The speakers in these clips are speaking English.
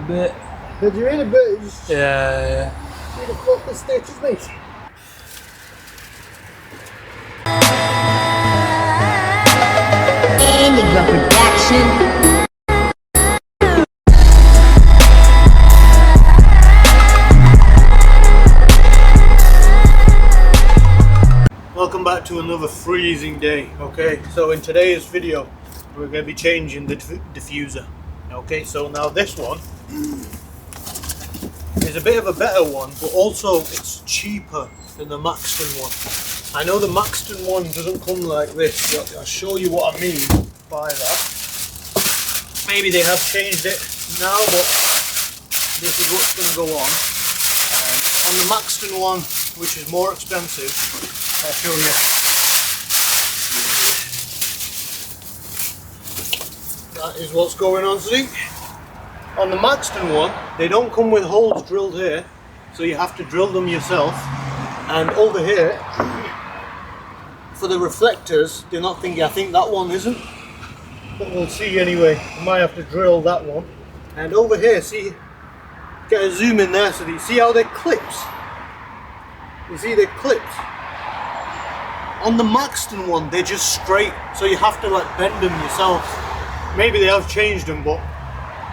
bit. Did you in a bit? Yeah. See the focus stitches, mate? Indigo Production. Welcome back to another freezing day. Okay, so in today's video we're going to be changing the diffuser. Okay, so now this one is a bit of a better one, but also it's cheaper than the Maxton one. I know the Maxton one doesn't come like this, but I'll show you what I mean by that. Maybe they have changed it now, but this is what's going to go on. On the Maxton one, which is more expensive, I'll show you. That is what's going on, see? On the Maxton one, they don't come with holes drilled here, so you have to drill them yourself. And over here, for the reflectors, they're not thinking, I think that one isn't. But we'll see anyway. I might have to drill that one. And over here, see, get a zoom in there so that you see how they're clips. You see they're clips. On the Maxton one, they're just straight, so you have to like bend them yourself. Maybe they have changed them, but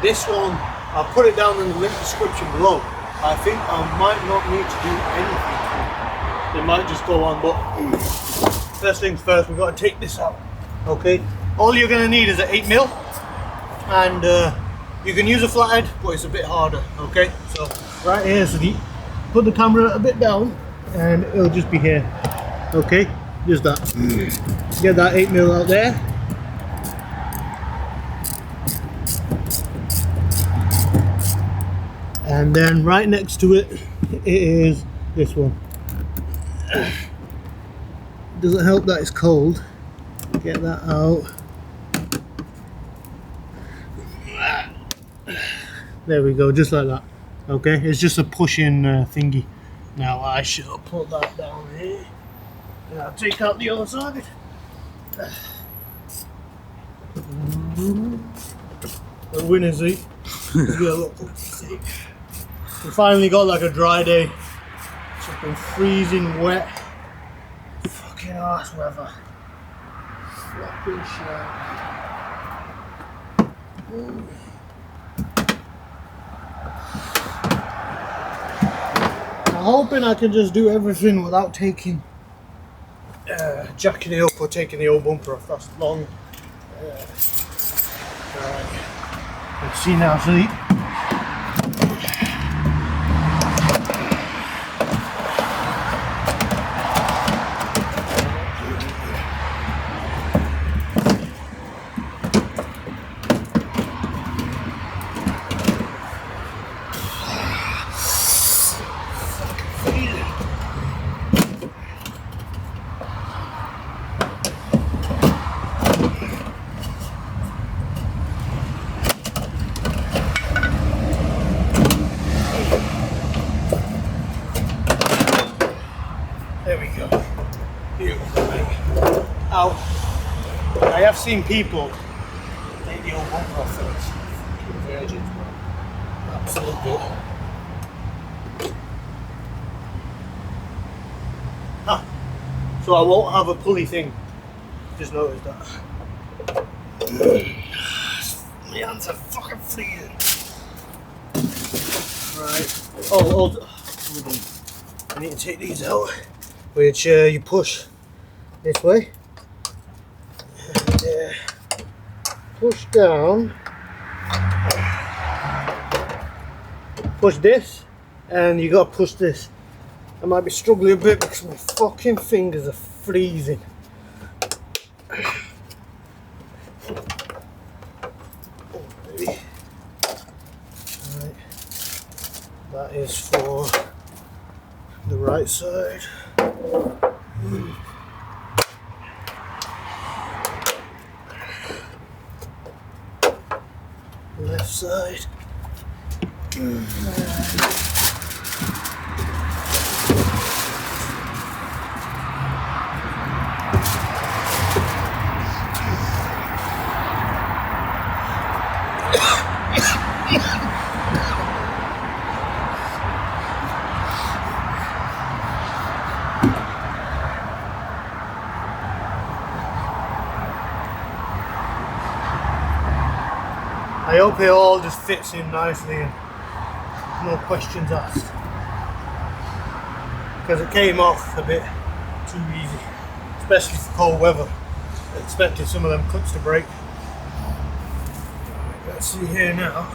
this one, I'll put it down in the link description below. I think I might not need to do anything. They might just go on, but first things first, we've got to take this out. Okay, all you're going to need is an 8mm, and you can use a flathead, but it's a bit harder. Okay, so right here, so you put the camera a bit down, and it'll just be here. Okay, just that. Get that 8mm out there. And then right next to it, it is this one. Doesn't help that it's cold. Get that out. There we go, just like that. Okay, it's just a pushing thingy. Now I shall put that down here. And I'll take out the other side. The winner's seat. We finally got like a dry day. It's just been freezing wet. Fucking arse weather. Fucking shit. I'm hoping I can just do everything without taking jacking it up or taking the old bumper off. That's long. Right. Let's see now, see. There we go. Out. I have seen people take the old bumper off first. Fucking virgins, man. Absolutely. Ah. So I won't have a pulley thing. Just noticed that. My hands are fucking freezing. Right. Oh, I need to take these out. Which you push this way, and push down, push this, and you got to push this. I might be struggling a bit because my fucking fingers are freezing. Oh, baby. Right. That is for the right side. Left side. it all just fits in nicely and no questions asked. Because it came off a bit too easy, especially for cold weather. I expected some of them cuts to break. Let's see here now.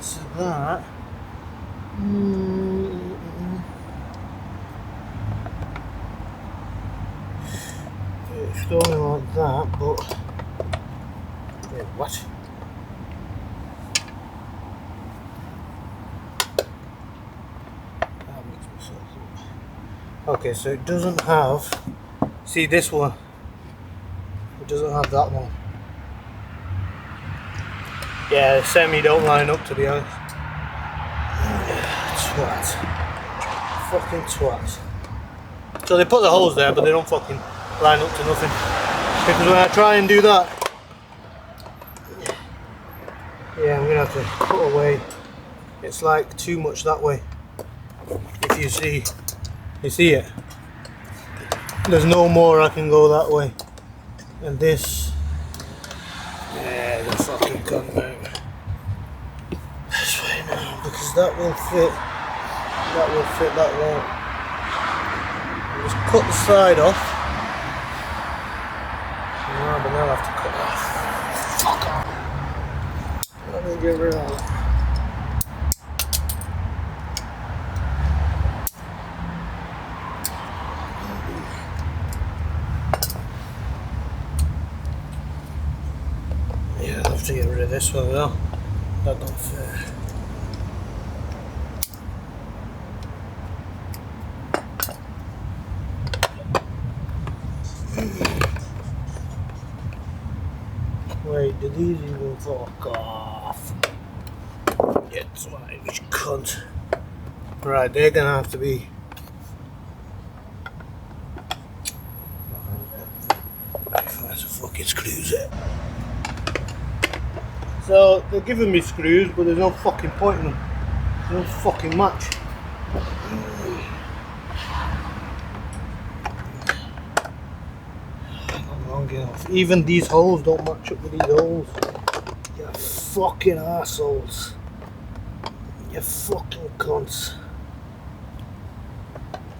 So that it's going like that, but wait, what? That makes me so cool. Okay, so it doesn't have. See this one? It doesn't have that one. Yeah, the semi don't line up, to be honest. Twat. Fucking twat. So they put the holes there, but they don't fucking line up to nothing. Because when I try and do that, yeah, I'm gonna have to cut away. It's like too much that way. If you see it. There's no more I can go that way. And this, yeah, the fucking gun now. This way now, because that will fit. That will fit that wall. Just cut the side off. No, but now I have to cut that. Fuck off. Let me get rid of that. Yeah, I'll have to get rid of this one now. That don't fit. Wait, did these even fuck off? Yeah, twat, which cunt. Right, they're gonna have to be. There's a fucking screws there. So they're giving me screws, but there's no fucking point in them. There's no fucking match. Not long enough. Even these holes don't match up with these holes. You fucking assholes. You fucking cunts.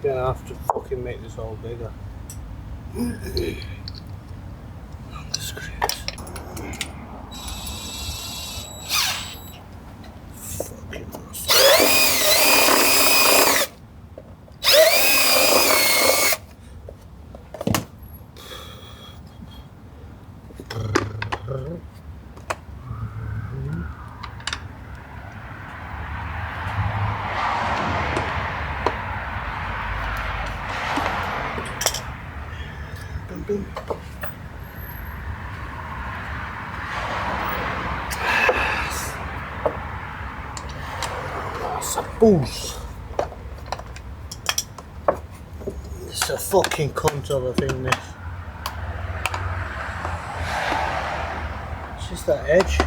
Gonna have to fucking make this hole bigger. The screws. Fucking assholes. Suppose it's a fucking cunt of a thing, this. It's just that edge.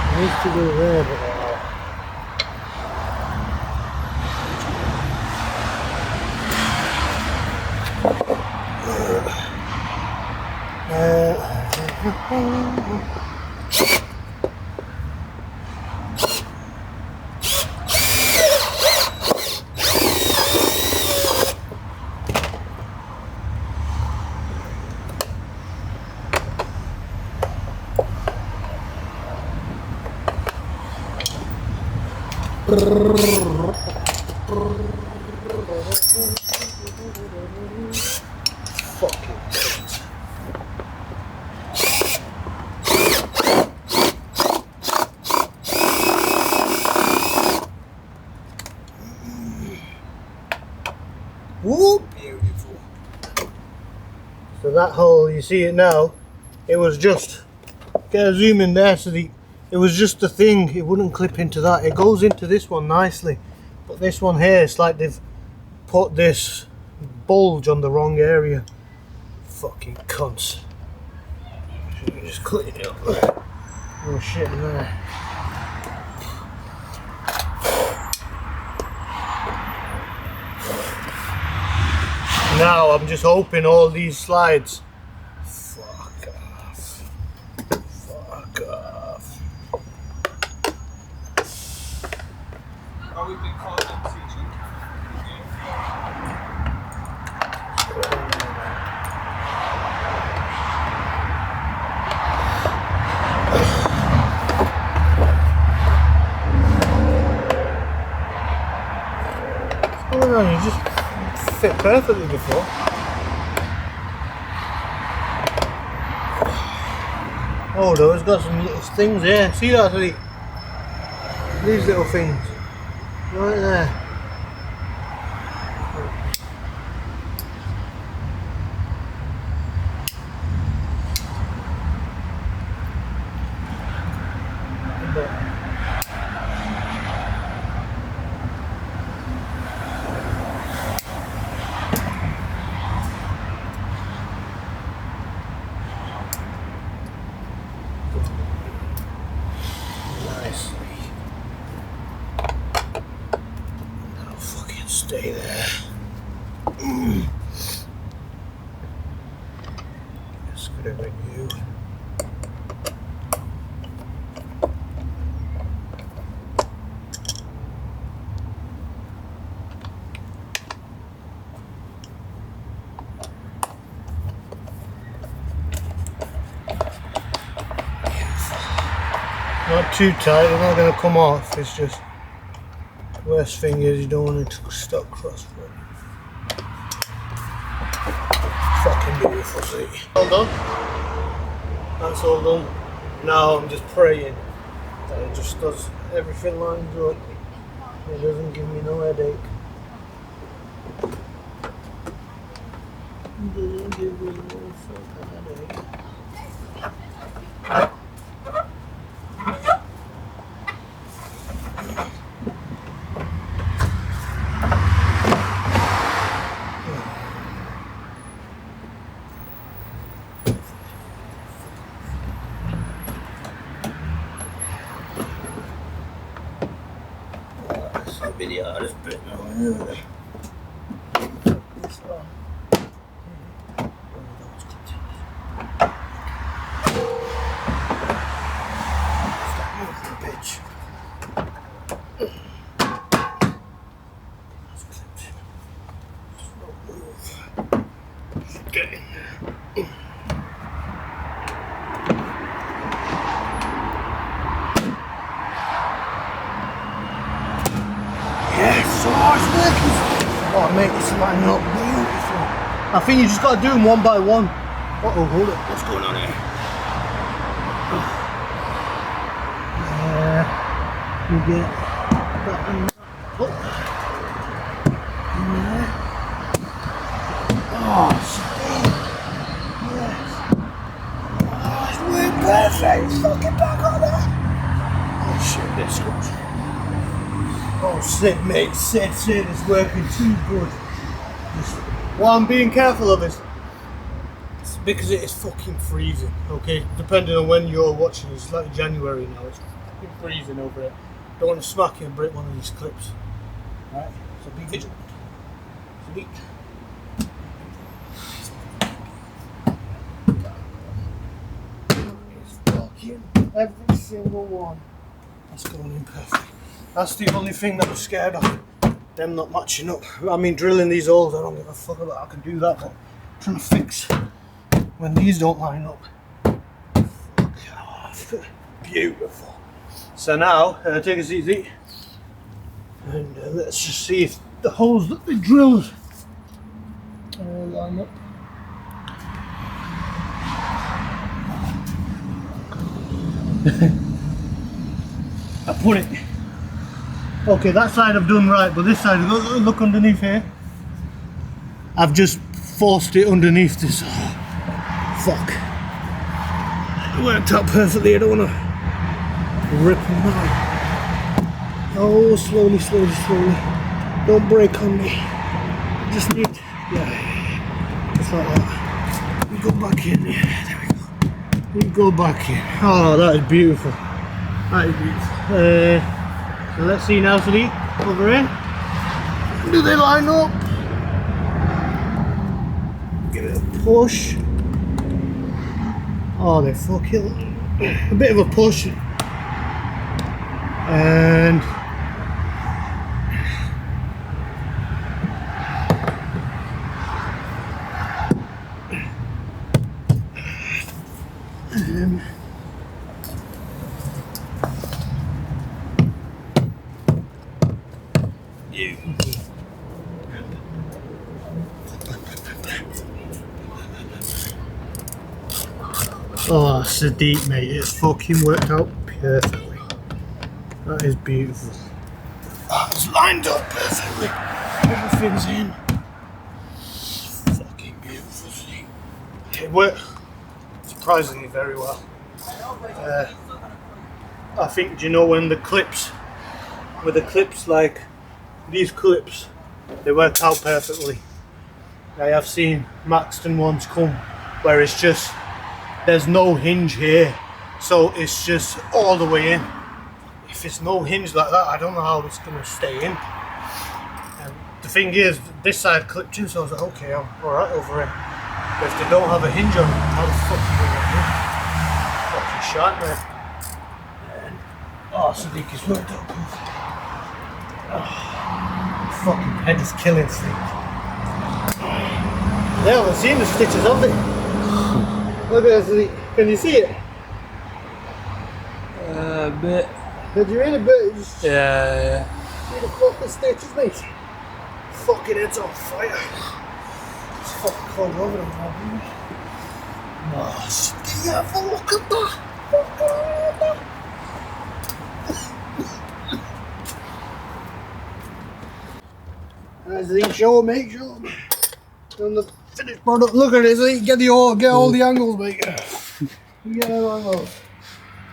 It needs to go there, but fucking cunt. Whoop, beautiful. So that hole, you see it now, it was just, get a zoom in there so it was just the thing, it wouldn't clip into that. It goes into this one nicely, but this one here, it's like they've put this bulge on the wrong area. Fucking cunts. Should we just clean it up? No shit in there. Now I'm just hoping all these slides fit perfectly before. Oh, though, it's got some little things here. See that, Lee? These little things. Right there. Nice. That'll fucking stay there. Just gonna renew. Not too tight, they're not going to come off, it's just worst thing is you don't want it to stuck cross foot. Fucking beautiful, see. All done. That's all done. Now I'm just praying that it just does everything lines up. It doesn't give me no headache. It doesn't give me no fucking headache. That'll be the hardest bit now, isn't it? This one. Bitch. That's clipped in. Just don't move. Just get in there. Yes, oh, it's working. Oh, mate, it's lining up beautiful. I think you just got to do them one by one. Uh oh, hold it. What's going on here? You get that in there. Oh. In there. Oh, shit. Yes. Oh, it's working perfect. It's fucking back on there. Oh, shit, this goes. Oh, sit, mate. Sit. It's working too good. Just, what I'm being careful of is because it is fucking freezing, okay? Depending on when you're watching, it's like January now. It's fucking freezing over it. Don't want to smack you and break one of these clips. Alright, so be vigilant. Sweet. It's fucking every single one. That's going in perfect. That's the only thing that I'm scared of. Them not matching up. I mean, drilling these holes, I don't give a fuck about. I can do that, but I'm trying to fix when these don't line up. Fuck off. Beautiful. So now, take it easy, and let's just see if the holes that we drilled line up. I put it. Okay, that side I've done right, but this side, look underneath here. I've just forced it underneath this. Oh, fuck. It worked out perfectly. I don't want to rip them out. Oh, slowly. Don't break on me. Just need, yeah, just like that. We go back in. Yeah, there we go. We go back in. Oh, that is beautiful. That is beautiful. So let's see now, Sadiq, over here. Do they line up? Give it a push. Oh, they fucking a bit of a push. And Oh, Sadiq, mate, it's fucking worked out perfectly. That is beautiful. That's lined up perfectly. Everything's in. Fucking beautiful, Sadiq. It worked surprisingly very well. I think, do you know when the clips, with the clips like these clips, they work out perfectly. I have seen Maxton ones come where it's just, there's no hinge here, so it's just all the way in. If it's no hinge like that, I don't know how it's going to stay in. And the thing is, this side clipped in, so I was like, okay, I'm alright over here. But if they don't have a hinge on it, how the fuck are you going to do? Fucking shite, man. Oh, Sadiq is worked out perfect. Oh, fucking head is killing Sadiq. They haven't seen the stitches, have they? Look at this, Sadiq. Can you see it? A bit. Did you really bit? Yeah. See the fucking stitches, mate? Fucking head's on fire. It's fucking cold over them now, oh, Sadiq, have a look at that. Fucking look at that. Sadiq, show mate, show him. On the finished product. Look at it, Sadiq. Get all the angles, mate. You get them angles.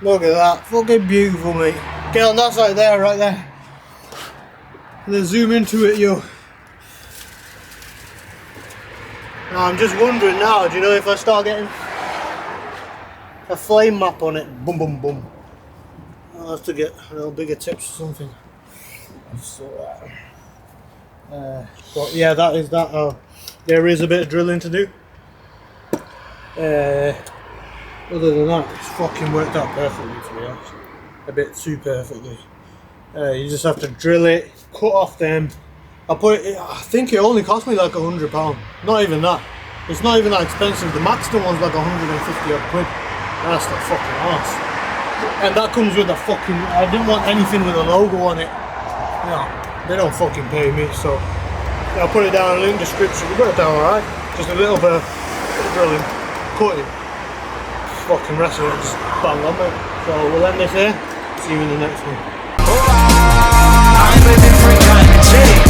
Look at that, fucking beautiful, mate. Get on that side there, right there. And then zoom into it, yo. Now I'm just wondering now, do you know if I start getting a flame map on it, boom, boom, boom, I'll have to get a little bigger tips or something. So, but yeah, that is that. There is a bit of drilling to do. Other than that, it's fucking worked out perfectly, to be honest. A bit too perfectly. You just have to drill it, cut off them. I think it only cost me like £100. Not even that. It's not even that expensive. The Maxton one's like 150 odd quid. That's the fucking arse. And that comes with a fucking. I didn't want anything with a logo on it. No, they don't fucking pay me, so I'll put it down in the link description. It worked out alright. Just a little bit of drilling, cutting. Fucking rest of it just bang on, mate. So we'll end this here. See you in the next one. I'm a different kind of chick.